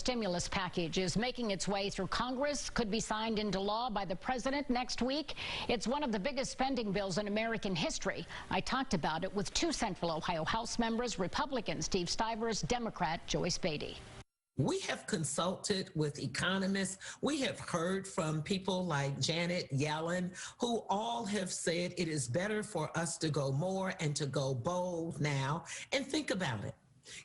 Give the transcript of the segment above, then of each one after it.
stimulus package is making its way through Congress, could be signed into law by the president next week. It's one of the biggest spending bills in American history. I talked about it with two Central Ohio House members, Republican Steve Stivers, Democrat Joyce Beatty. We have consulted with economists. We have heard from people like Janet Yellen, who all have said it is better for us to go more and to go bold now. And think about it.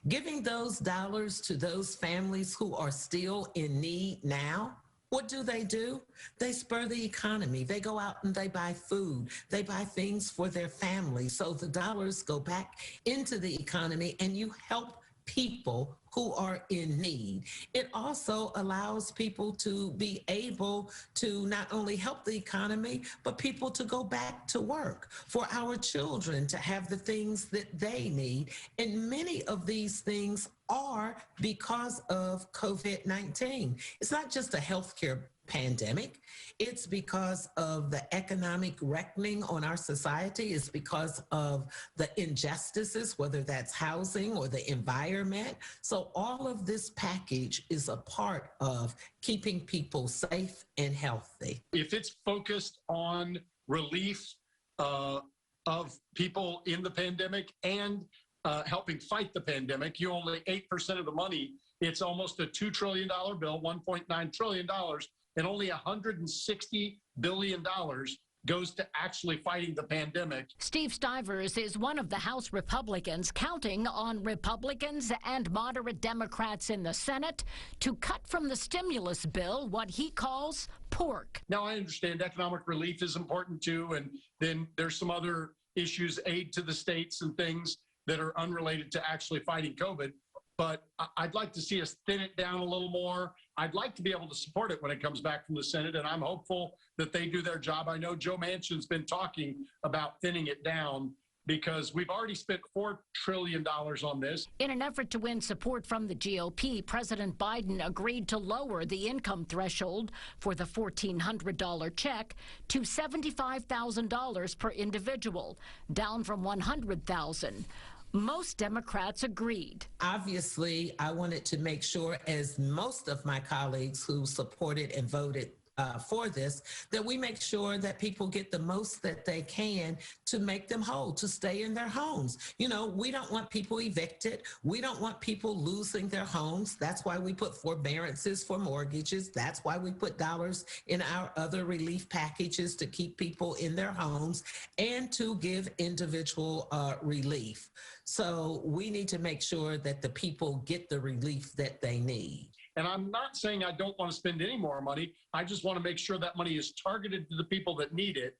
Giving those dollars to those families who are still in need now, what do? They spur the economy. They go out and they buy food. They buy things for their family. So the dollars go back into the economy and you help people who are in need. It also allows people to be able to not only help the economy, but people to go back to work, for our children to have the things that they need. And many of these things are because of COVID-19. It's not just a healthcare pandemic. It's because of the economic reckoning on our society. It's because of the injustices, whether that's housing or the environment. So all of this package is a part of keeping people safe and healthy. If it's focused on relief of people in the pandemic and helping fight the pandemic, you only 8% of the money. It's almost a $2 trillion bill, $1.9 trillion. And only $160 billion goes to actually fighting the pandemic. Steve Stivers is one of the House Republicans, counting on Republicans and moderate Democrats in the Senate to cut from the stimulus bill what he calls pork. Now, I understand economic relief is important too, and then there's some other issues, aid to the states and things that are unrelated to actually fighting COVID. But I'd like to see us thin it down a little more. I'd like to be able to support it when it comes back from the Senate, and I'm hopeful that they do their job. I know Joe Manchin's been talking about thinning it down because we've already spent $4 trillion on this. In an effort to win support from the GOP, President Biden agreed to lower the income threshold for the $1,400 check to $75,000 per individual, down from $100,000. Most Democrats agreed. Obviously, I wanted to make sure, as most of my colleagues who supported and voted for this, that we make sure that people get the most that they can to make them whole, to stay in their homes. You know, we don't want people evicted. We don't want people losing their homes. That's why we put forbearances for mortgages. That's why we put dollars in our other relief packages to keep people in their homes and to give individual relief. So we need to make sure that the people get the relief that they need. And I'm not saying I don't want to spend any more money. I just want to make sure that money is targeted to the people that need it.